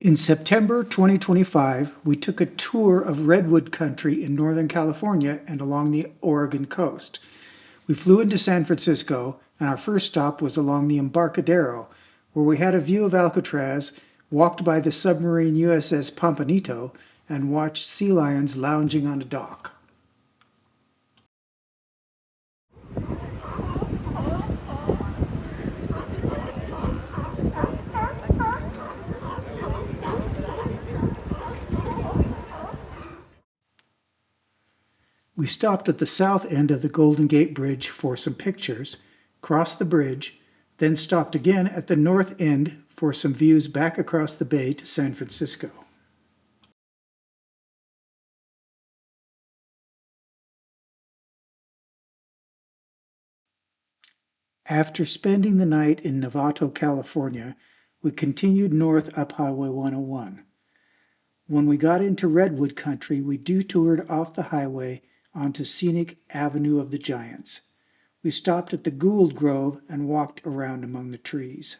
In September 2025, we took a tour of redwood country in Northern California and along the Oregon coast. We flew into San Francisco, and our first stop was along the Embarcadero, where we had a view of Alcatraz, walked by the submarine USS Pompanito, and watched sea lions lounging on a dock. We stopped at the south end of the Golden Gate Bridge for some pictures, crossed the bridge, then stopped again at the north end for some views back across the bay to San Francisco. After spending the night in Novato, California, we continued north up Highway 101. When we got into Redwood country, we detoured off the highway onto scenic Avenue of the Giants. We stopped at the Gould Grove and walked around among the trees.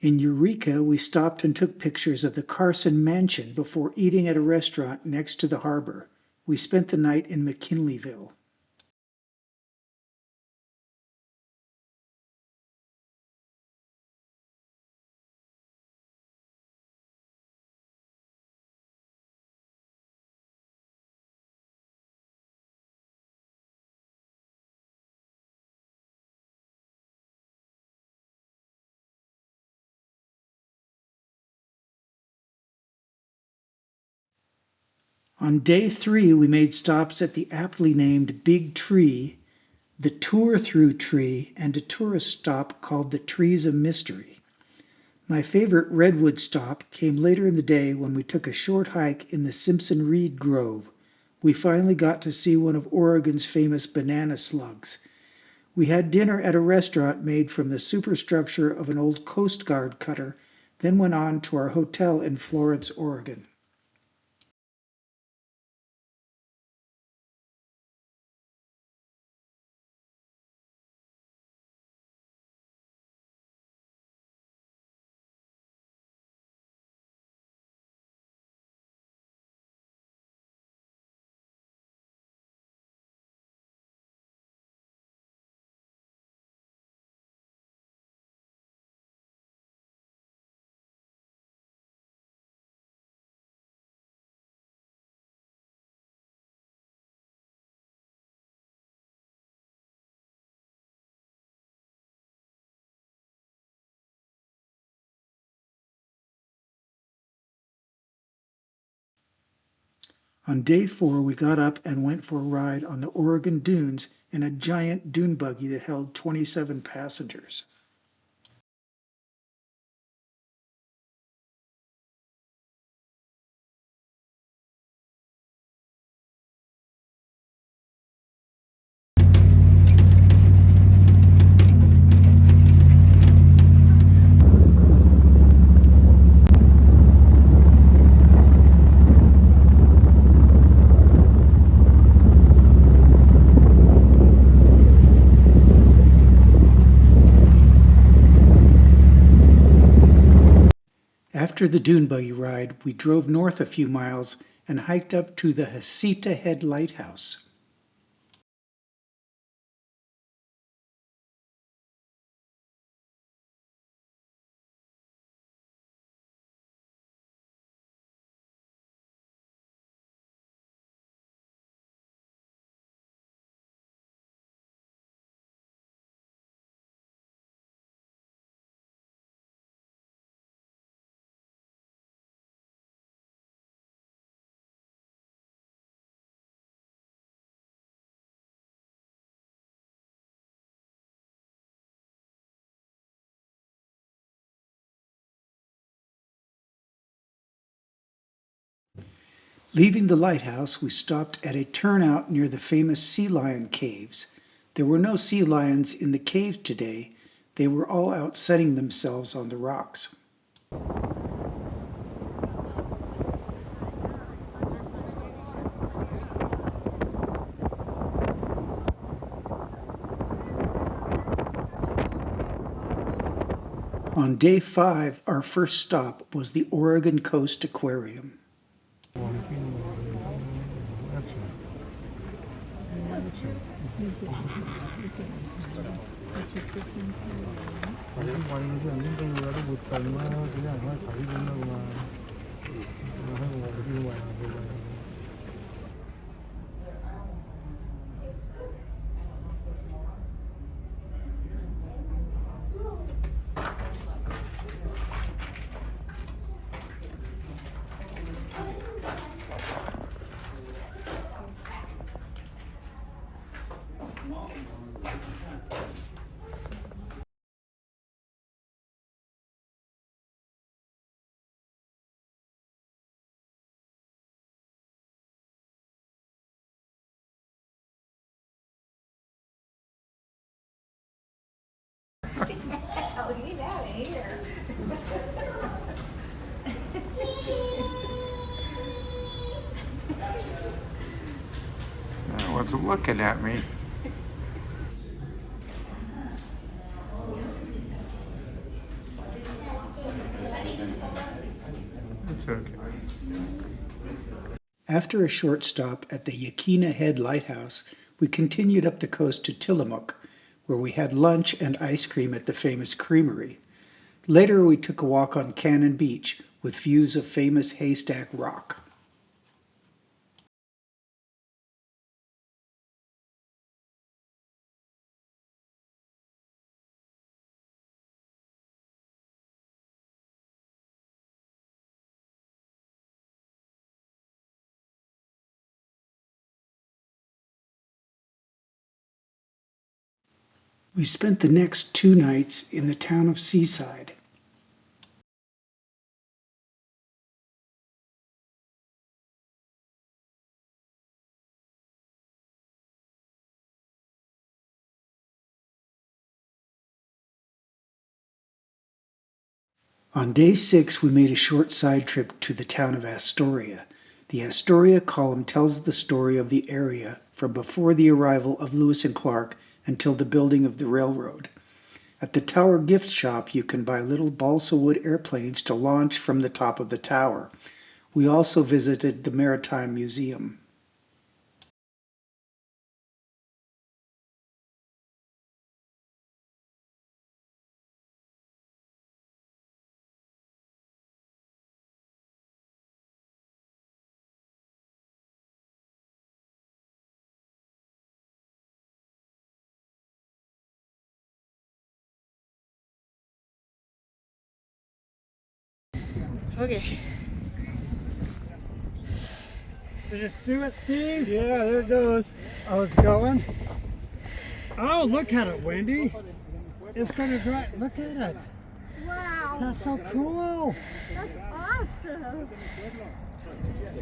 In Eureka, we stopped and took pictures of the Carson Mansion before eating at a restaurant next to the harbor. We spent the night in McKinleyville. On day 3, we made stops at the aptly named Big Tree, the Tour Through Tree, and a tourist stop called the Trees of Mystery. My favorite redwood stop came later in the day when we took a short hike in the Simpson Reed Grove. We finally got to see one of Oregon's famous banana slugs. We had dinner at a restaurant made from the superstructure of an old Coast Guard cutter, then went on to our hotel in Florence, Oregon. On day 4, we got up and went for a ride on the Oregon dunes in a giant dune buggy that held 27 passengers. After the dune buggy ride, we drove north a few miles and hiked up to the Hasita Head Lighthouse. Leaving the lighthouse, we stopped at a turnout near the famous sea lion caves. There were no sea lions in the cave today. They were all out sunning themselves on the rocks. On day 5, our first stop was the Oregon Coast Aquarium. Oh, get out of here. What's looking at me? It's okay. After a short stop at the Yaquina Head Lighthouse, we continued up the coast to Tillamook, where we had lunch and ice cream at the famous creamery. Later, we took a walk on Cannon Beach with views of famous Haystack Rock. We spent the next 2 nights in the town of Seaside. On day 6, we made a short side trip to the town of Astoria. The Astoria column tells the story of the area from before the arrival of Lewis and Clark until the building of the railroad. At the tower gift shop, you can buy little balsa wood airplanes to launch from the top of the tower. We also visited the Maritime Museum. Okay. Did you do it, Steve? Yeah, there it goes. Oh, it's going? Oh, look at it, Wendy. It's going to drive. Look at it. Wow. That's so cool. That's awesome.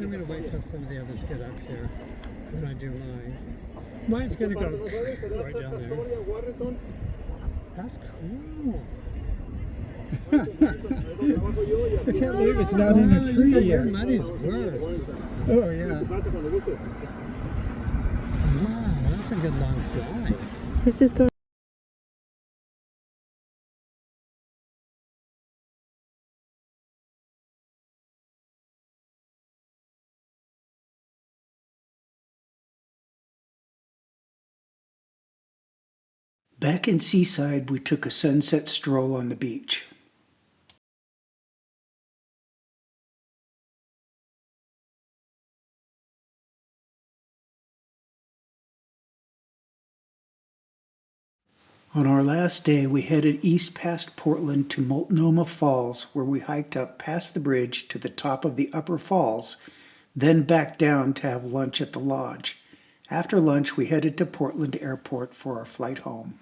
I'm going to wait till some of the others get up here when I do mine. Mine's going to go right down there. That's cool. I can't believe it's not in a tree yet. Your money's worth. Oh, yeah. Wow, that's a good long flight. This is going. Back in Seaside, we took a sunset stroll on the beach. On our last day, we headed east past Portland to Multnomah Falls, where we hiked up past the bridge to the top of the upper falls, then back down to have lunch at the lodge. After lunch, we headed to Portland Airport for our flight home.